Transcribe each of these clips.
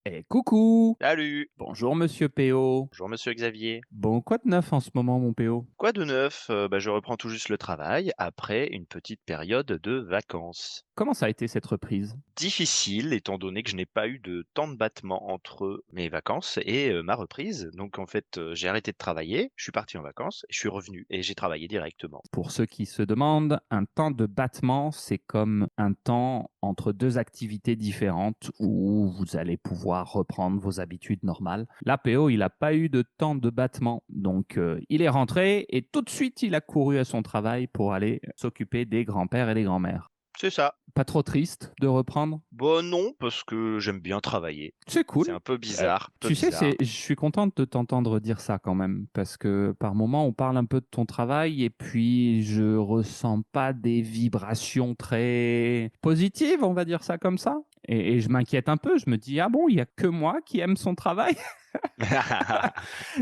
Eh coucou! Salut! Bonjour monsieur PO. Bonjour monsieur Xavier. Bon, quoi de neuf en ce moment mon PO? Quoi de neuf? Je reprends tout juste le travail après une petite période de vacances. Comment ça a été cette reprise? Difficile étant donné que je n'ai pas eu de temps de battement entre mes vacances et ma reprise. Donc en fait, j'ai arrêté de travailler, je suis parti en vacances, je suis revenu et j'ai travaillé directement. Pour ceux qui se demandent, un temps de battement, c'est comme un temps entre deux activités différentes où vous allez pouvoir reprendre vos habitudes normales. Là, PO, il n'a pas eu de temps de battement, donc il est rentré et tout de suite, il a couru à son travail pour aller s'occuper des grands-pères et des grands-mères. C'est ça. Pas trop triste de reprendre? Bon non, parce que j'aime bien travailler. C'est C'est cool. un peu bizarre, peu Tu sais, bizarre. je suis contente de t'entendre dire ça quand même, parce que par moment, on parle un peu de ton travail et puis je ressens pas des vibrations très positives, on va dire ça comme ça. Et je m'inquiète un peu, je me dis, ah bon, il y a que moi qui aime son travail?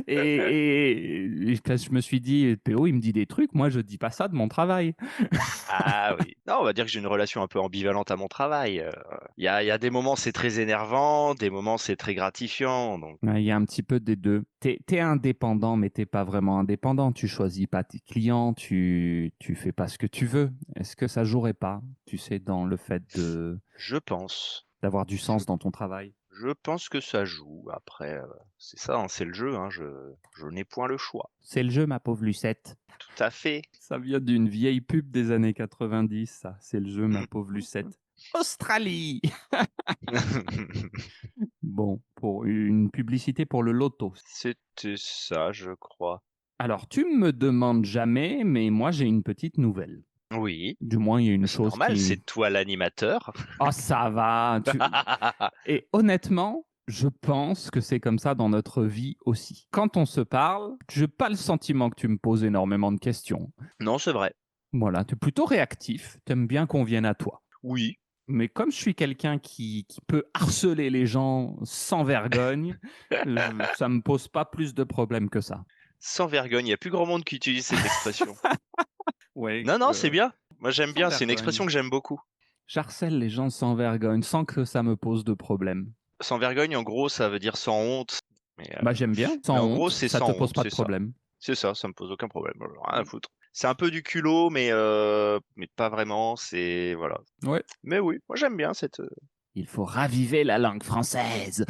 Et parce que je me suis dit, PO, il me dit des trucs, moi je dis pas ça de mon travail. Ah oui. Non, on va dire que j'ai une relation un peu ambivalente à mon travail. Il y a des moments c'est très énervant, des moments c'est très gratifiant. Donc Ouais, il y a un petit peu des deux. T'es indépendant, mais t'es pas vraiment indépendant. Tu choisis pas tes clients, tu fais pas ce que tu veux. Est-ce que ça jouerait pas, tu sais, dans le fait de je pense, d'avoir du je, sens dans ton travail? je pense que ça joue. Après, c'est ça, hein, c'est le jeu. Hein, je n'ai point le choix. C'est le jeu, ma pauvre Lucette. Tout à fait. Ça vient d'une vieille pub des années 90, ça. C'est le jeu, ma pauvre Lucette. Australie! Bon, pour une publicité pour le loto. C'était ça, je crois. Alors, tu me demandes jamais, mais moi j'ai une petite nouvelle. Oui, Du moins, il y a une c'est chose normal, qui... c'est toi l'animateur. Oh, ça va. Et honnêtement, je pense que c'est comme ça dans notre vie aussi. Quand on se parle, je n'ai pas le sentiment que tu me poses énormément de questions. Non, c'est vrai. Voilà, tu es plutôt réactif, tu aimes bien qu'on vienne à toi. Oui, Mais comme je suis quelqu'un qui peut harceler les gens sans vergogne, ça me pose pas plus de problèmes que ça. sans vergogne. Il y a plus grand monde qui utilise cette expression. Ouais, Non, non, c'est bien. Moi, j'aime sans bien. C'est une expression vergogne. que j'aime beaucoup. J'harcèle les gens sans vergogne, sans que ça me pose de problème. Sans vergogne, en gros, ça veut dire sans honte. Mais, Bah j'aime bien, mais sans en gros, honte, c'est ça sans te pose honte, pas de c'est ça. problème. C'est ça, ça me pose aucun problème. Rien à foutre. C'est un peu du culot, mais pas vraiment. C'est voilà. Ouais. Mais oui, moi j'aime bien cette. Il faut raviver la langue française.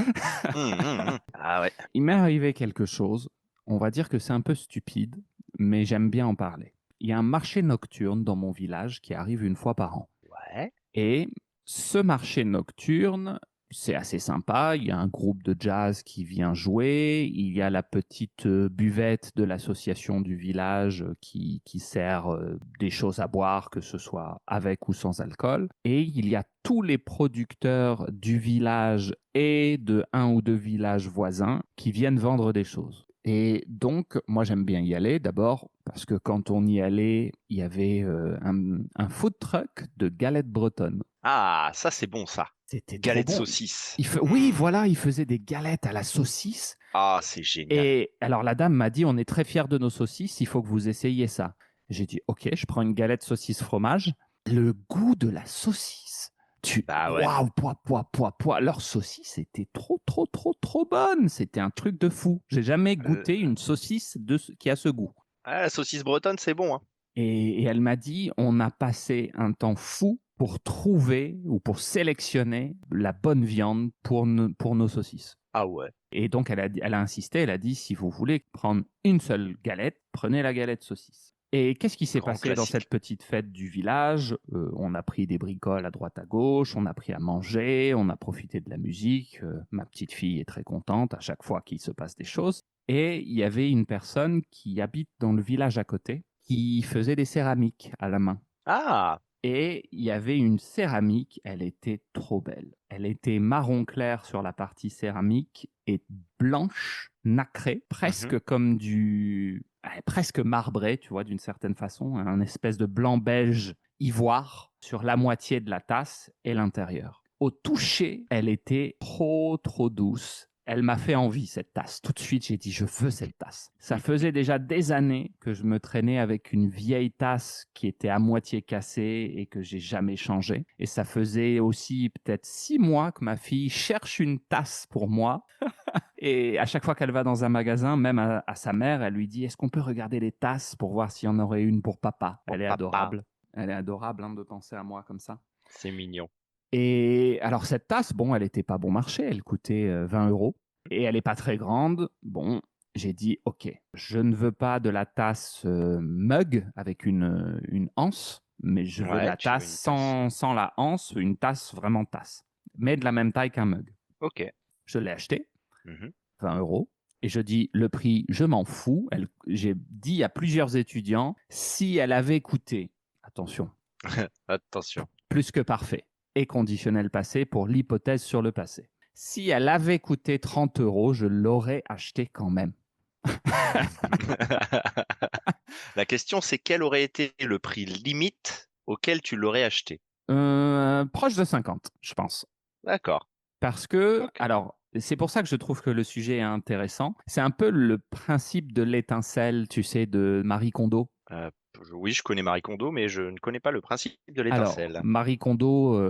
Ah ouais. Il m'est arrivé quelque chose, on va dire que c'est un peu stupide, mais j'aime bien en parler. Il y a un marché nocturne dans mon village qui arrive une fois par an. Ouais. Et ce marché nocturne, c'est assez sympa. Il y a un groupe de jazz qui vient jouer. Il y a la petite buvette de l'association du village qui sert des choses à boire, que ce soit avec ou sans alcool. Et il y a tous les producteurs du village et de un ou deux villages voisins qui viennent vendre des choses. Et donc, moi, j'aime bien y aller d'abord parce que quand on y allait, il y avait un food truck de galettes bretonnes. Ah, ça c'est bon ça. C'était trop Galette bon. saucisse. Oui, voilà, il faisait des galettes à la saucisse. Ah, c'est génial. Et alors la dame m'a dit, on est très fiers de nos saucisses, il faut que vous essayiez ça. J'ai dit, ok, je prends une galette saucisse fromage. Le goût de la saucisse. Bah ouais. Waouh, poids. Leur saucisse était trop bonne. C'était un truc de fou. J'ai jamais Euh, goûté une saucisse qui a ce goût. Ah, la saucisse bretonne, c'est bon, hein. Et elle m'a dit, on a passé un temps fou pour trouver ou pour sélectionner la bonne viande pour nos saucisses. Ah ouais. Et donc, elle a insisté, elle a dit, si vous voulez prendre une seule galette, prenez la galette saucisse. Et qu'est-ce qui s'est Grand passé dans classique. cette petite fête du village? On a pris des bricoles à droite à gauche, on a pris à manger, on a profité de la musique. Ma petite fille est très contente à chaque fois qu'il se passe des choses. Et il y avait une personne qui habite dans le village à côté qui faisait des céramiques à la main. Ah. Et il y avait une céramique, elle était trop belle. Elle était marron clair sur la partie céramique et blanche, nacrée, Mhm. presque comme presque marbré, tu vois, d'une certaine façon, un espèce de blanc beige ivoire sur la moitié de la tasse et l'intérieur. Au toucher, elle était trop douce. Elle m'a fait envie, cette tasse. Tout de suite, j'ai dit, je veux cette tasse. Ça faisait déjà des années que je me traînais avec une vieille tasse qui était à moitié cassée et que j'ai jamais changée. Et ça faisait aussi peut-être 6 mois que ma fille cherche une tasse pour moi. Et à chaque fois qu'elle va dans un magasin, même à sa mère, elle lui dit, est-ce qu'on peut regarder les tasses pour voir s'il y en aurait une pour papa? Oh, Elle est papa, adorable. Elle est adorable de penser à moi comme ça. c'est mignon. Et alors cette tasse, bon, elle était pas bon marché, elle coûtait 20 euros et elle est pas très grande. Bon, j'ai dit, ok, je ne veux pas de la tasse mug avec une anse, mais je veux de Ouais, la tu veux tasse une tasse. sans la anse, une tasse vraiment tasse, mais de la même taille qu'un mug. Ok. Je l'ai acheté, Mhm. 20 euros. Et je dis, le prix, je m'en fous. J'ai dit à plusieurs étudiants, si elle avait coûté, attention, Attention. plus que parfait, et conditionnel passé pour l'hypothèse sur le passé. Si elle avait coûté 30 euros, je l'aurais acheté quand même. La question, c'est quel aurait été le prix limite auquel tu l'aurais acheté? Proche de 50, je pense. D'accord. Parce que, Ok. alors, c'est pour ça que je trouve que le sujet est intéressant. C'est un peu le principe de l'étincelle, tu sais, de Marie Kondo. Euh, oui, je connais Marie Kondo, mais je ne connais pas le principe de Alors, l'étincelle. Marie Kondo,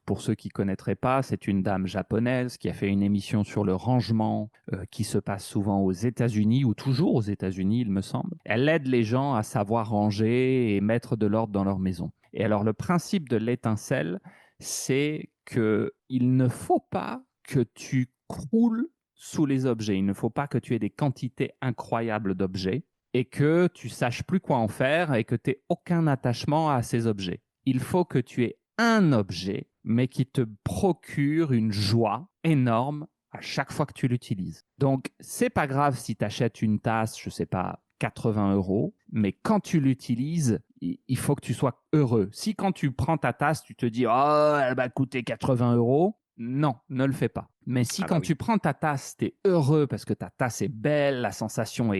pour ceux qui ne connaîtraient pas, c'est une dame japonaise qui a fait une émission sur le rangement qui se passe souvent aux États-Unis, ou toujours aux États-Unis, il me semble. Elle aide les gens à savoir ranger et mettre de l'ordre dans leur maison. Et alors, le principe de l'étincelle, c'est qu'il ne faut pas que tu croules sous les objets. Il ne faut pas que tu aies des quantités incroyables d'objets et que tu saches plus quoi en faire et que tu aies aucun attachement à ces objets. Il faut que tu aies un objet, mais qui te procure une joie énorme à chaque fois que tu l'utilises. Donc, c'est pas grave si tu achètes une tasse, je sais pas, 80 euros, mais quand tu l'utilises, il faut que tu sois heureux. Si quand tu prends ta tasse, tu te dis, oh, elle va coûter 80 euros, non, ne le fais pas. Mais si Ah bah quand oui. tu prends ta tasse, tu es heureux parce que ta tasse est belle, la sensation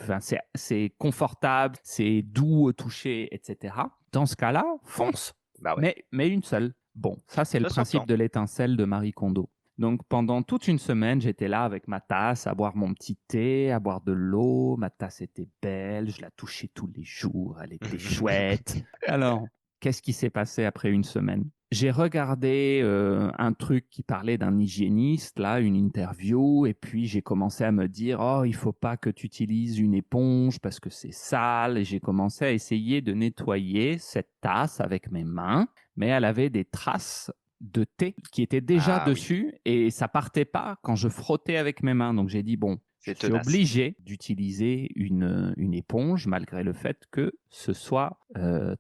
enfin, c'est confortable, c'est doux au toucher, etc. Dans ce cas-là, fonce. Bah ouais. Mais une seule. Bon, ça c'est le Ça principe s'entend. de l'étincelle de Marie Kondo. Donc pendant toute une semaine, j'étais là avec ma tasse, à boire mon petit thé, à boire de l'eau. Ma tasse était belle, je la touchais tous les jours, elle était chouette. Alors, qu'est-ce qui s'est passé après une semaine? J'ai regardé un truc qui parlait d'un hygiéniste, là, une interview, et puis j'ai commencé à me dire, oh, il faut pas que tu utilises une éponge parce que c'est sale, et j'ai commencé à essayer de nettoyer cette tasse avec mes mains, mais elle avait des traces de thé qui étaient déjà Ah oui, dessus, et ça partait pas quand je frottais avec mes mains. Donc j'ai dit, bon, je c'est suis tenace. obligé d'utiliser une éponge malgré le fait que ce soit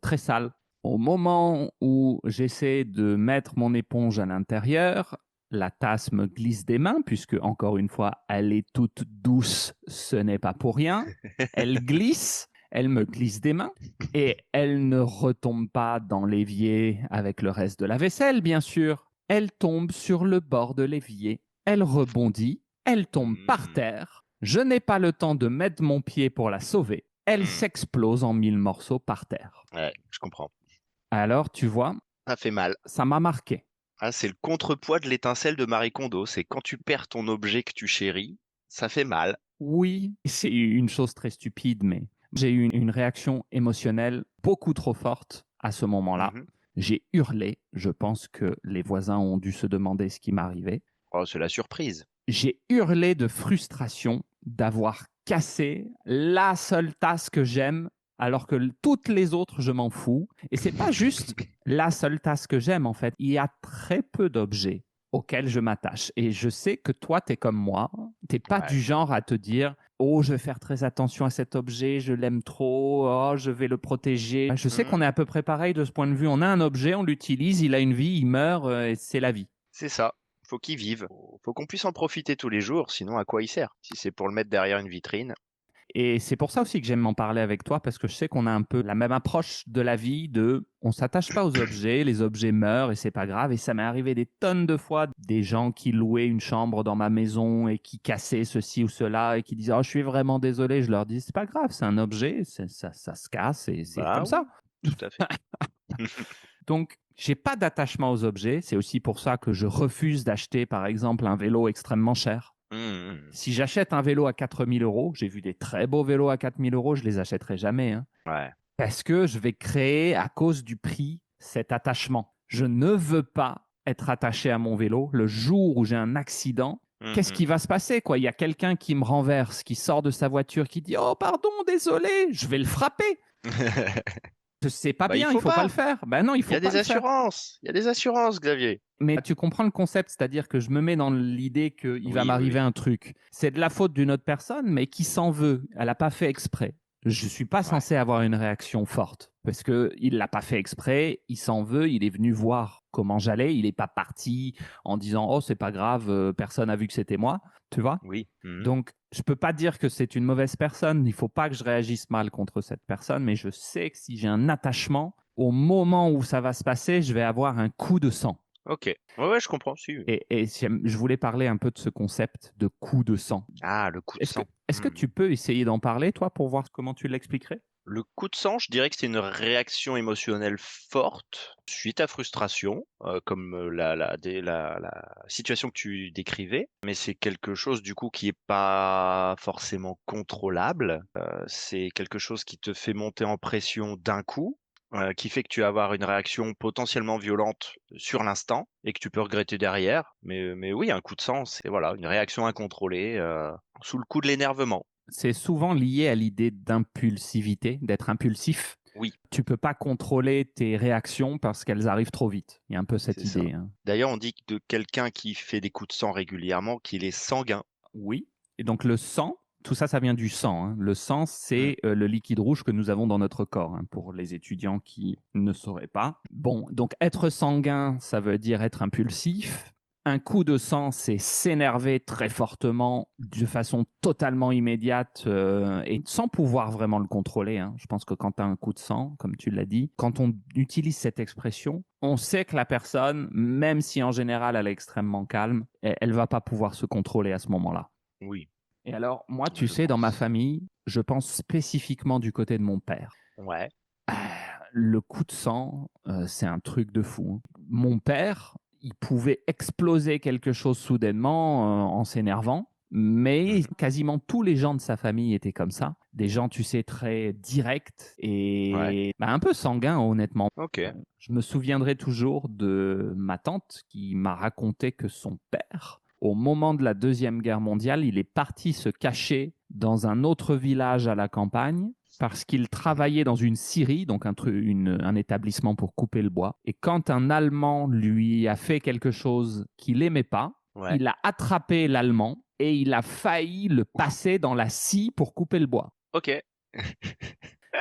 très sale. Au moment où j'essaie de mettre mon éponge à l'intérieur, la tasse me glisse des mains, puisque, encore une fois, elle est toute douce, ce n'est pas pour rien. Elle glisse, elle me glisse des mains, et elle ne retombe pas dans l'évier avec le reste de la vaisselle, bien sûr. Elle tombe sur le bord de l'évier, elle rebondit, elle tombe par Hmm, terre. Je n'ai pas le temps de mettre mon pied pour la sauver. Elle hmm. s'explose en 1000 morceaux par terre. Ouais, je comprends. Alors, tu vois, Ça fait mal. ça m'a marqué. Ah, c'est le contrepoids de l'étincelle de Marie Kondo. C'est quand tu perds ton objet que tu chéris, ça fait mal. Oui, c'est une chose très stupide, mais j'ai eu une réaction émotionnelle beaucoup trop forte à ce moment-là. Mhm. J'ai hurlé. Je pense que les voisins ont dû se demander ce qui m'arrivait. Oh, c'est la surprise. J'ai hurlé de frustration d'avoir cassé la seule tasse que j'aime, alors que toutes les autres, je m'en fous. Et c'est pas juste la seule tasse que j'aime, en fait. Il y a très peu d'objets auxquels je m'attache. Et je sais que toi, tu es comme moi. Tu n'es pas Ouais. du genre à te dire, oh, je vais faire très attention à cet objet, je l'aime trop, oh, je vais le protéger. Je sais qu'on Mhm. est à peu près pareil de ce point de vue. On a un objet, on l'utilise, il a une vie, il meurt, et c'est la vie. C'est ça. Faut qu'il vive. Faut qu'on puisse en profiter tous les jours, sinon à quoi il sert? Si c'est pour le mettre derrière une vitrine. Et c'est pour ça aussi que j'aime m'en parler avec toi, parce que je sais qu'on a un peu la même approche de la vie, de on s'attache pas aux objets, les objets meurent et c'est pas grave. Et ça m'est arrivé des tonnes de fois, des gens qui louaient une chambre dans ma maison et qui cassaient ceci ou cela et qui disaient, oh, je suis vraiment désolé. Je leur dis, c'est pas grave, c'est un objet, ça se casse et c'est Bah comme ça. oui, tout à fait. Donc, j'ai pas d'attachement aux objets. C'est aussi pour ça que je refuse d'acheter, par exemple, un vélo extrêmement cher. Mmh. Si j'achète un vélo à 4 000 euros, j'ai vu des très beaux vélos à 4 000 euros, je les achèterai jamais, hein. Ouais. Parce que je vais créer, à cause du prix, cet attachement. Je ne veux pas être attaché à mon vélo. Le jour où j'ai un accident, qu'est-ce Mmh. qui va se passer, quoi? Il y a quelqu'un qui me renverse, qui sort de sa voiture, qui dit «Oh, pardon, désolé», je vais le frapper. C'est pas Bah, il bien, il faut faut pas le pas. faire. Ben non, il Il y faut a pas des le faire. assurances. Il y a des assurances, Xavier. Mais tu comprends le concept, c'est-à-dire que je me mets dans l'idée qu'il va Oui, oui, m'arriver oui. un truc. C'est de la faute d'une autre personne, mais qui s'en veut. Elle n'a pas fait exprès. Je suis pas Ouais. censé avoir une réaction forte parce que il l'a pas fait exprès. Il s'en veut. Il est venu voir comment j'allais. Il n'est pas parti en disant oh c'est pas grave, personne n'a vu que c'était moi. Tu vois. Oui. Mmh. Donc je peux pas dire que c'est une mauvaise personne. Il faut pas que je réagisse mal contre cette personne, mais je sais que si j'ai un attachement, au moment où ça va se passer, je vais avoir un coup de sang. OK. Ouais, ouais, je comprends, si. Et je voulais parler un peu de ce concept de coup de sang. Ah, le coup de sang. Est-ce que Mmh. tu peux essayer d'en parler, toi, pour voir comment tu l'expliquerais? Le coup de sang, je dirais que c'est une réaction émotionnelle forte suite à frustration, comme, la situation que tu décrivais, mais c'est quelque chose du coup qui est pas forcément contrôlable. C'est quelque chose qui te fait monter en pression d'un coup, qui fait que tu vas avoir une réaction potentiellement violente sur l'instant et que tu peux regretter derrière. Mais oui, un coup de sang, c'est voilà, une réaction incontrôlée, sous le coup de l'énervement. C'est souvent lié à l'idée d'impulsivité, d'être impulsif. Oui. Tu peux pas contrôler tes réactions parce qu'elles arrivent trop vite. Il y a un peu cette C'est ça. idée, hein. D'ailleurs, on dit de quelqu'un qui fait des coups de sang régulièrement qu'il est sanguin. Oui. Et donc le sang, tout ça, ça vient du sang, hein. Le sang, Mmh. c'est le liquide rouge que nous avons dans notre corps, hein, pour les étudiants qui ne sauraient pas. Bon, donc être sanguin, ça veut dire être impulsif. Un coup de sang, c'est s'énerver très fortement, de façon totalement immédiate, et sans pouvoir vraiment le contrôler, hein. Je pense que quand tu as un coup de sang, comme tu l'as dit, quand on utilise cette expression, on sait que la personne, même si en général elle est extrêmement calme, elle va pas pouvoir se contrôler à ce moment-là. Oui, Et alors, moi, tu je sais, dans ma pense. famille, je pense spécifiquement du côté de mon père. Ouais. Le coup de sang, c'est un truc de fou, hein. Mon père, il pouvait exploser quelque chose soudainement en s'énervant, mais Mmh. quasiment tous les gens de sa famille étaient comme ça. Des gens, tu sais, très directs Ouais. et un peu sanguins, honnêtement. OK. Je me souviendrai toujours de ma tante qui m'a raconté que son père, au moment de la Deuxième Guerre mondiale, il est parti se cacher dans un autre village à la campagne parce qu'il Mmh. travaillait dans une scierie, donc un établissement pour couper le bois. Et quand un Allemand lui a fait quelque chose qu'il n'aimait pas, Ouais. il a attrapé l'Allemand et il a failli le passer dans la scie pour couper le bois. OK.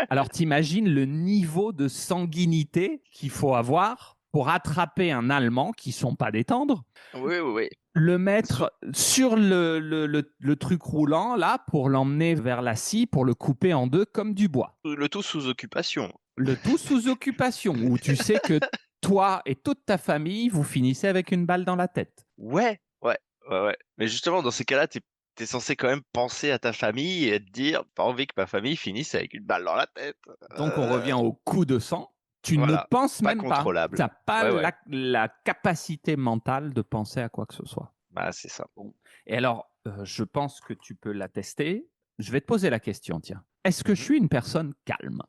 Alors t'imagines le niveau de sanguinité qu'il faut avoir pour attraper un Allemand qui sont pas des tendres, Oui, oui, oui. le Sur mettre sur le truc roulant là pour l'emmener vers la scie pour le couper en deux comme du bois. le tout sous occupation. Le tout sous occupation où tu sais que toi et toute ta famille vous finissez avec une balle dans la tête. Ouais, ouais, ouais, ouais. Mais justement, dans ces cas-là, tu censé quand même penser à ta famille et te dire: «Pas envie que ma famille finisse avec une balle dans la tête». Donc on revient au coup de sang. Tu ne Voilà, penses pas même pas. Tu contrôlable. n'as pas Ouais, ouais. la capacité mentale de penser à quoi que ce soit. Bah, c'est ça. Bon. Et alors, je pense que tu peux l'attester. Je vais te poser la question, tiens. Est-ce que je Mmh. suis une personne calme?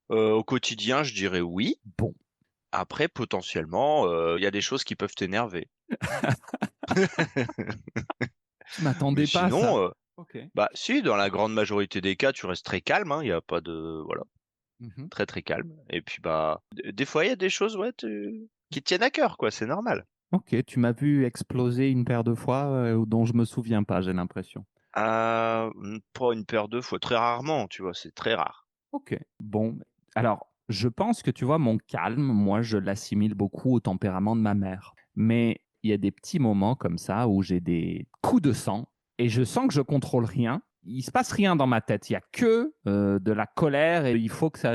Au quotidien, je dirais oui. Bon. Après, potentiellement, il y a des choses qui peuvent t'énerver. Je Mais m'attendais pas à ça. sinon, Ok. bah, si, dans la grande majorité des cas, tu restes très calme, hein, il y a pas de voilà, Mhm. très, très calme et puis, bah, des fois, il y a des choses, ouais, qui te tiennent à cœur, quoi, c'est normal. Ok, tu m'as vu exploser une paire de fois dont je me souviens pas, j'ai l'impression. Pas une paire de fois, très rarement, tu vois? C'est très rare. Ok. Bon. Alors, je pense que tu vois, mon calme, moi, je l'assimile beaucoup au tempérament de ma mère. Mais il y a des petits moments comme ça où j'ai des coups de sang et je sens que je contrôle rien. Il se passe rien dans ma tête. Il y a que de la colère et il faut que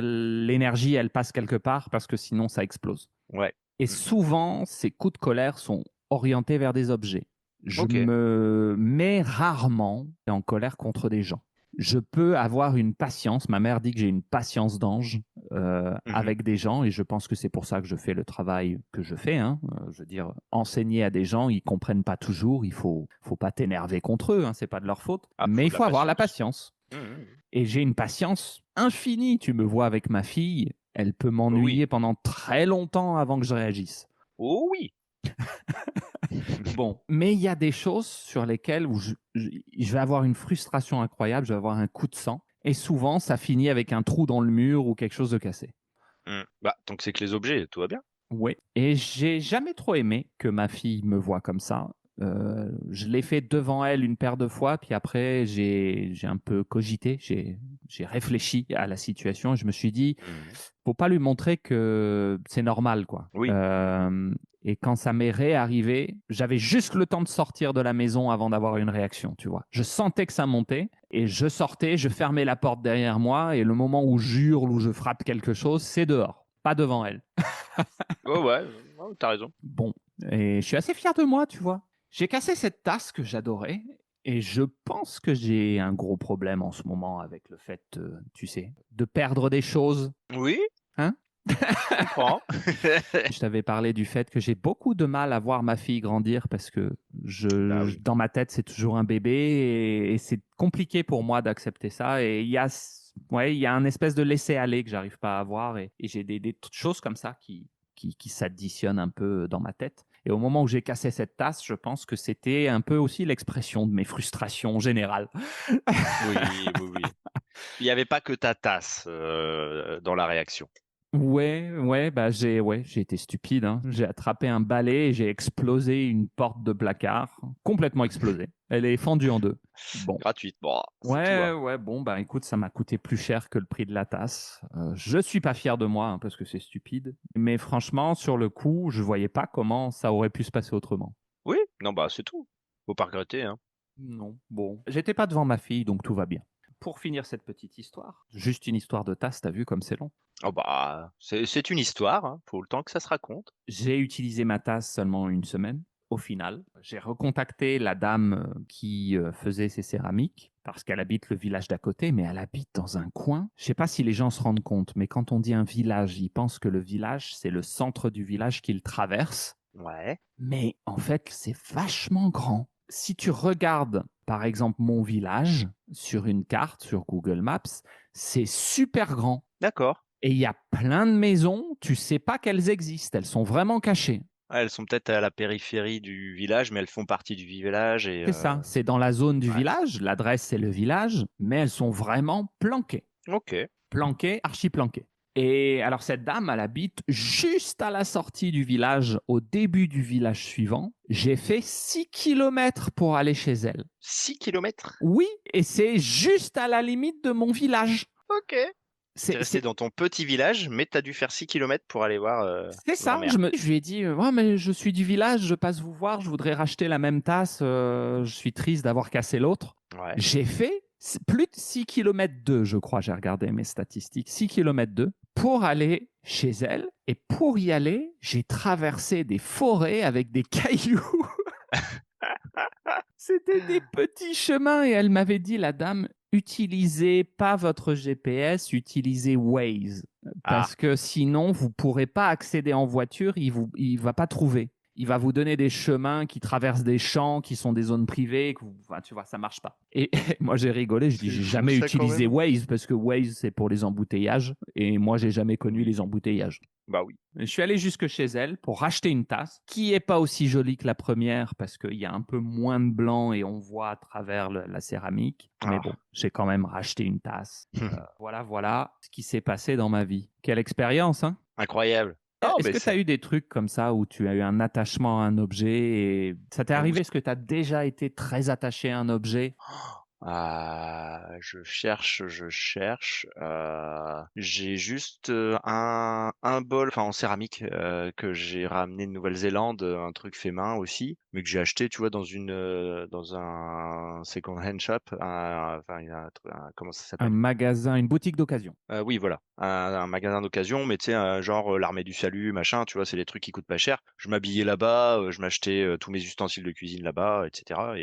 l'énergie, elle passe quelque part parce que sinon, ça explose. Ouais. Et Mmh. souvent, ces coups de colère sont orientés vers des objets. Je OK. me mets rarement en colère contre des gens. Je peux avoir une patience. Ma mère dit que j'ai une patience d'ange Mmh. avec des gens, et je pense que c'est pour ça que je fais le travail que je fais, hein. Je veux dire, enseigner à des gens, ils comprennent pas toujours. Il faut pas t'énerver contre eux, hein, c'est pas de leur faute. Ah, Mais faut il de la faut avoir la patience. patience. Mmh mh. Et j'ai une patience infinie. Tu me vois avec ma fille, elle peut Oui. m'ennuyer pendant très longtemps avant que je réagisse. Oh oui! Bon, mais il y a des choses sur lesquelles où je vais avoir une frustration incroyable, je vais avoir un coup de sang, et souvent ça finit avec un trou dans le mur ou quelque chose de cassé. Mmh. Bah, tant que c'est que les objets, tout va bien. Oui, et j'ai jamais trop aimé que ma fille me voie comme ça. Je l'ai fait devant elle une paire de fois, puis après j'ai un peu cogité, j'ai réfléchi à la situation et je me suis dit, Mmh. faut pas lui montrer que c'est normal, quoi. Oui. Et quand ça m'est réarrivé, j'avais juste le temps de sortir de la maison avant d'avoir une réaction, tu vois. Je sentais que ça montait et je sortais, je fermais la porte derrière moi, et le moment où j'hurle ou je frappe quelque chose, c'est dehors, pas devant elle. Ouais, ouais, ouais, tu raison. Bon, et je suis assez fier de moi, tu vois. J'ai cassé cette tasse que j'adorais, et je pense que j'ai un gros problème en ce moment avec le fait, tu sais, de perdre des choses, Oui, hein. je comprends. Je t'avais parlé du fait que j'ai beaucoup de mal à voir ma fille grandir parce que Bah oui. dans ma tête, c'est toujours un bébé, et c'est compliqué pour moi d'accepter ça. Et ouais, il y a un espèce de laisser-aller que j'arrive pas à avoir, et j'ai des choses comme ça qui s'additionnent un peu dans ma tête. Et au moment où j'ai cassé cette tasse, je pense que c'était un peu aussi l'expression de mes frustrations générales. Oui, oui, oui. Il y avait pas que ta tasse, dans la réaction. Ouais, ouais, bah j'ai été stupide, hein. J'ai attrapé un balai et j'ai explosé une porte de placard, complètement explosée. Elle est fendue en deux. Bon, Gratuite. Bon, c'est tout, ouais, hein. ouais, bon, bah écoute, ça m'a coûté plus cher que le prix de la tasse. Je suis pas fier de moi, hein, parce que c'est stupide. Mais franchement, sur le coup, je voyais pas comment ça aurait pu se passer autrement. Oui, non, bah, c'est tout. Faut pas regretter, hein. Non, bon, j'étais pas devant ma fille, donc tout va bien. Pour finir cette petite histoire, juste une histoire de tasse, t'as vu comme c'est long. Oh bah, c'est une histoire, hein, faut le temps que ça se raconte. J'ai utilisé ma tasse seulement une semaine. Au final, j'ai recontacté la dame qui faisait ces céramiques parce qu'elle habite le village d'à côté, mais elle habite dans un coin. Je sais pas si les gens se rendent compte, mais quand on dit un village, ils pensent que le village, c'est le centre du village qu'ils traversent. Ouais. Mais en fait, c'est vachement grand. Si tu regardes, par exemple, mon village sur une carte, sur Google Maps, c'est super grand. D'accord. Et il y a plein de maisons, tu sais pas qu'elles existent, elles sont vraiment cachées. Ah, elles sont peut-être à la périphérie du village, mais elles font partie du village et C'est ça, c'est dans la zone du ouais. village, l'adresse c'est le village, mais elles sont vraiment planquées. OK. Planquées, archi planquées. Et alors cette dame, elle habite juste à la sortie du village, au début du village suivant. J'ai fait 6 kilomètres pour aller chez elle. 6 kilomètres. Oui, et c'est juste à la limite de mon village. OK. Tu C'est resté c'est- dans ton petit village, mais tu as dû faire 6 kilomètres pour aller voir, c'est ça. grand-mère. Je lui ai dit, ouais, mais je suis du village, je passe vous voir, je voudrais racheter la même tasse, je suis triste d'avoir cassé l'autre. Ouais. J'ai fait plus de 6 km 2, je crois, j'ai regardé mes statistiques, 6 km 2 pour aller chez elle. Et pour y aller, j'ai traversé des forêts avec des cailloux. C'était des petits chemins, et elle m'avait dit, la dame, utilisez pas votre GPS, utilisez Waze, Ah, parce que sinon vous pourrez pas accéder en voiture, il va pas trouver. Il va vous donner des chemins qui traversent des champs, qui sont des zones privées, enfin, tu vois, ça marche pas. Et moi j'ai rigolé, je dis c'est j'ai fou jamais ça quand utilisé même. Waze parce que Waze c'est pour les embouteillages, et moi j'ai jamais connu Oui. les embouteillages. Bah oui. Je suis allé jusque chez elle pour racheter une tasse qui est pas aussi jolie que la première parce qu'il y a un peu moins de blanc et on voit à travers la céramique. Mais Ah. bon, j'ai quand même racheté une tasse. Voilà, voilà ce qui s'est passé dans ma vie. Quelle expérience, hein? Incroyable. Non, Est-ce mais que tu as c'est eu des trucs comme ça où tu as eu un attachement à un objet, et ça t'est ou arrivé? Est-ce que tu as déjà été très attaché à un objet? ah, je cherche, j'ai juste, un bol, enfin, en céramique, que j'ai ramené de Nouvelle-Zélande, un truc fait main aussi, mais que j'ai acheté, tu vois, dans un second hand shop, enfin, il y a comment ça Un s'appelle? magasin, une boutique d'occasion. Oui, voilà, un magasin d'occasion, mais tu sais, genre, l'Armée du Salut, machin, tu vois? C'est des trucs qui coûtent pas cher. Je m'habillais là-bas, je m'achetais, tous mes ustensiles de cuisine là-bas et cetera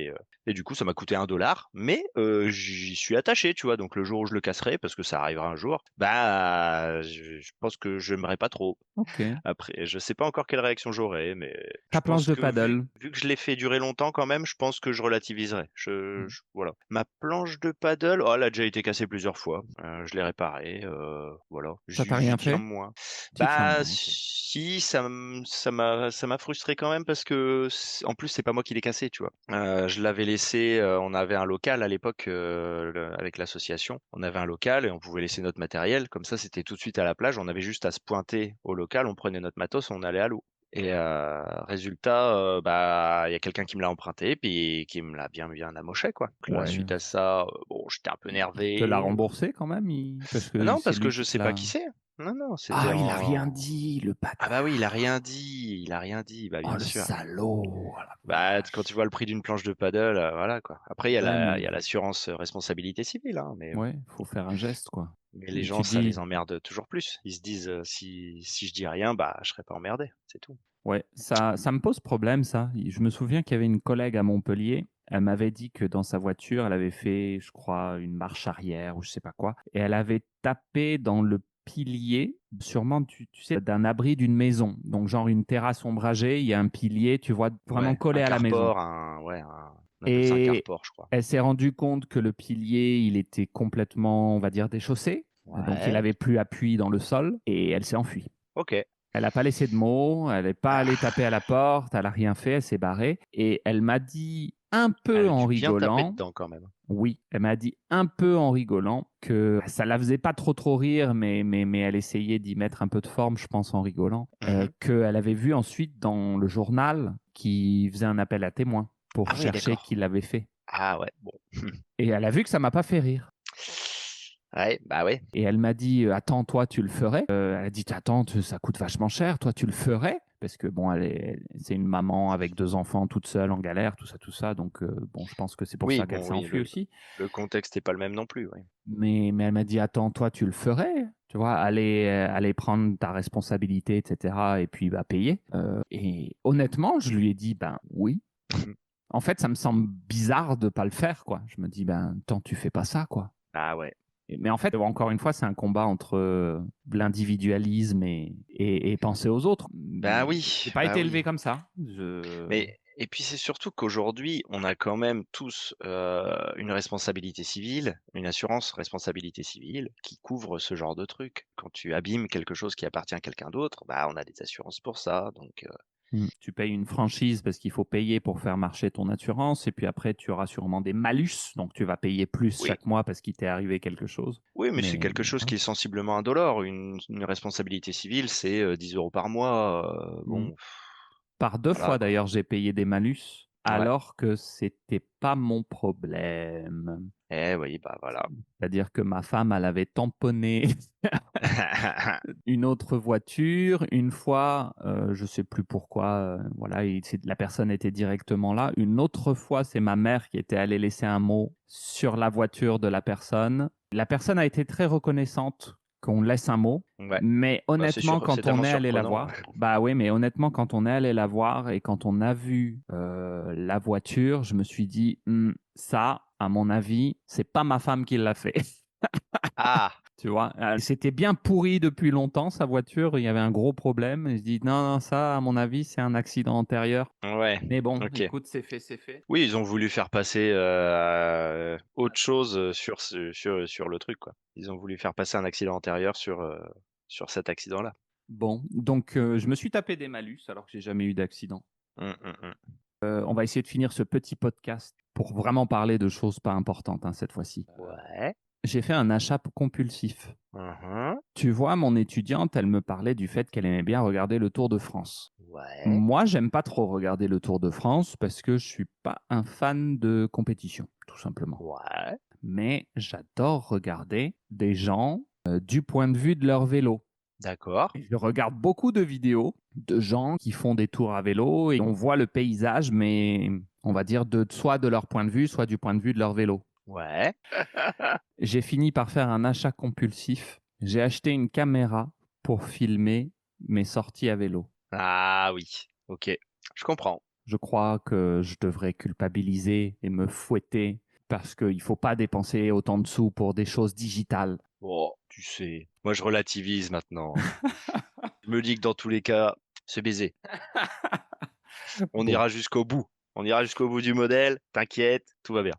et du coup, ça m'a coûté 1 dollar, mais j'y suis attaché, tu vois? Donc le jour où je le casserai, parce que ça arrivera un jour, bah, je pense que j'aimerais pas trop. Ok. Après, je sais pas encore quelle réaction j'aurai, mais je Ta planche pense de que vu paddle. vu que je l'ai fait durer longtemps quand même, je pense que je relativiserai. Voilà. Ma planche de paddle, oh, elle a déjà été cassée plusieurs fois. Je l'ai réparée, voilà. Ça t'a J'y rien tiens fait? moins. Tu tiens Bah, moins, ok. si, ça m'a frustré quand même parce que en plus c'est pas moi qui l'ai cassé, tu vois. Je l'avais laissé, on avait un local à l'époque avec l'association. On avait un local et on pouvait laisser notre matériel. Comme ça, c'était tout de suite à la plage. On avait juste à se pointer au local, on prenait notre matos, on allait à l'eau. Et résultat, bah, il y a quelqu'un qui me l'a emprunté, puis qui me l'a bien amoché, quoi. Donc là, Ouais. suite à ça, bon, j'étais un peu Il te l'a énervé. remboursé quand même, parce que Non, c'est parce que lui je qui te sais pas l'a. qui c'est. Non, non, c'était Ah, il a rien en. dit, le Ah bah oui, il a bâtard. rien dit, il a rien dit, bah Oh, bien le sûr. salaud. Oh, la Bah, quand tu vache. vois le prix d'une planche de paddle, voilà quoi. Après, il y a Ouais, il y a l'assurance responsabilité civile, hein, ouais, faut faire un geste, quoi. mais les Mais gens, tu ça les dis, emmerde toujours plus. Ils se disent, si je dis rien, bah, je serai pas emmerdé, c'est tout. ouais, ça me pose problème, ça. Je me souviens qu'il y avait une collègue à Montpellier. Elle m'avait dit que dans sa voiture, elle avait fait, je crois, une marche arrière ou je sais pas quoi. Et elle avait tapé dans le pilier, sûrement, tu sais, d'un abri d'une maison. Donc, genre une terrasse ombragée, il y a un pilier, tu vois, vraiment Ouais, collé un à la maison. carport, ouais, on appelle ça un Et carport, je crois. elle s'est rendue compte que le pilier, il était complètement, on va dire, déchaussé. Donc, il Ouais, avait plus appui dans le sol et elle s'est enfuie. ok. Elle n'a pas laissé de mots, elle n'est pas allée taper à Ah, la porte, elle n'a rien fait, elle s'est barrée. Et elle m'a dit un elle peu a en dû bien taper rigolant, dedans quand même. oui, elle m'a dit un peu en rigolant que ça la faisait pas trop rire, mais elle essayait d'y mettre un peu de forme, je pense, en rigolant. Mhm. Qu'elle avait vu ensuite dans le journal qui faisait un appel à témoins pour Ah oui, chercher qui d'accord. l'avait fait. Ah ouais, bon. Et elle a vu que ça m'a pas fait rire. Ouais, bah ouais. Et elle m'a dit, attends, toi, tu le ferais? Elle a dit, attends, ça coûte vachement cher, toi, tu le ferais? Parce que bon, c'est une maman avec 2 enfants toute seule en galère, tout ça. Donc, bon, je pense que c'est pour Oui, ça qu'elle bon, s'est oui, enfuie aussi. le contexte n'est pas le même non plus, oui. Mais elle m'a dit, attends, toi, tu le ferais? Tu vois, aller prendre ta responsabilité, etc. Et puis, bah, payer. Et honnêtement, je lui ai dit, ben oui. En fait, ça me semble bizarre de pas le faire, quoi. Je me dis, ben, tant tu fais pas ça, quoi. Ah ouais. Mais en fait, encore une fois, c'est un combat entre l'individualisme et penser aux autres. Bah Mais j'ai oui, pas bah été oui. élevé comme ça. Mais et puis c'est surtout qu'aujourd'hui, on a quand même tous une responsabilité civile, une assurance responsabilité civile qui couvre ce genre de truc. Quand tu abîmes quelque chose qui appartient à quelqu'un d'autre, bah on a des assurances pour ça. Donc Tu payes une franchise parce qu'il faut payer pour faire marcher ton assurance. Et puis après, tu auras sûrement des malus. Donc, tu vas payer plus oui, chaque mois parce qu'il t'est arrivé quelque chose. oui, mais c'est Mais quelque chose voilà. qui est sensiblement indolore. Une responsabilité civile, c'est 10 euros par mois. Mm. Bon, Par 2 fois, voilà quoi. d'ailleurs, j'ai payé des malus Ouais. alors que c'était pas mon problème. Eh oui, bah voilà. C'est-à-dire que ma femme, elle avait tamponné une autre voiture. Une fois, je sais plus pourquoi, voilà, la personne était directement là. Une autre fois, c'est ma mère qui était allée laisser un mot sur la voiture de la personne. La personne a été très reconnaissante qu'on laisse un mot. Ouais. Mais Bah honnêtement, c'est quand on tellement est allé la surprenant. voir, bah oui, mais honnêtement, quand on est allé la voir et quand on a vu la voiture, je me suis dit, ça, à mon avis, c'est pas ma femme qui l'a fait. Ah, Tu vois, c'était bien pourri depuis longtemps, sa voiture. Il y avait un gros problème. Et je dis, non, non, ça, à mon avis, c'est un accident antérieur. ouais. Mais bon, Ok. écoute, c'est fait, c'est fait. Oui, ils ont voulu faire passer autre chose sur le truc, quoi. Ils ont voulu faire passer un accident antérieur sur cet accident-là. Bon, donc je me suis tapé des malus alors que j'ai jamais eu d'accident. Hum, hum, hum. On va essayer de finir ce petit podcast pour vraiment parler de choses pas importantes hein, cette fois-ci. Ouais. J'ai fait un achat compulsif. Mhm. Tu vois, mon étudiante, elle me parlait du fait qu'elle aimait bien regarder le Tour de France. Ouais. Moi, j'aime pas trop regarder le Tour de France parce que je suis pas un fan de compétition, tout simplement. Ouais. Mais j'adore regarder des gens du point de vue de leur vélo. D'accord. Et je regarde beaucoup de vidéos de gens qui font des tours à vélo et on voit le paysage, mais on va dire soit de leur point de vue, soit du point de vue de leur vélo. Ouais. J'ai fini par faire un achat compulsif. J'ai acheté une caméra pour filmer mes sorties à vélo. Ah oui. Ok. Je comprends. Je crois que je devrais culpabiliser et me fouetter parce qu'il ne faut pas dépenser autant de sous pour des choses digitales. Bon, tu sais, moi je relativise maintenant. Je me dis que dans tous les cas, c'est baisé. On Bon, ira jusqu'au bout. On ira jusqu'au bout du modèle, t'inquiète, tout va bien.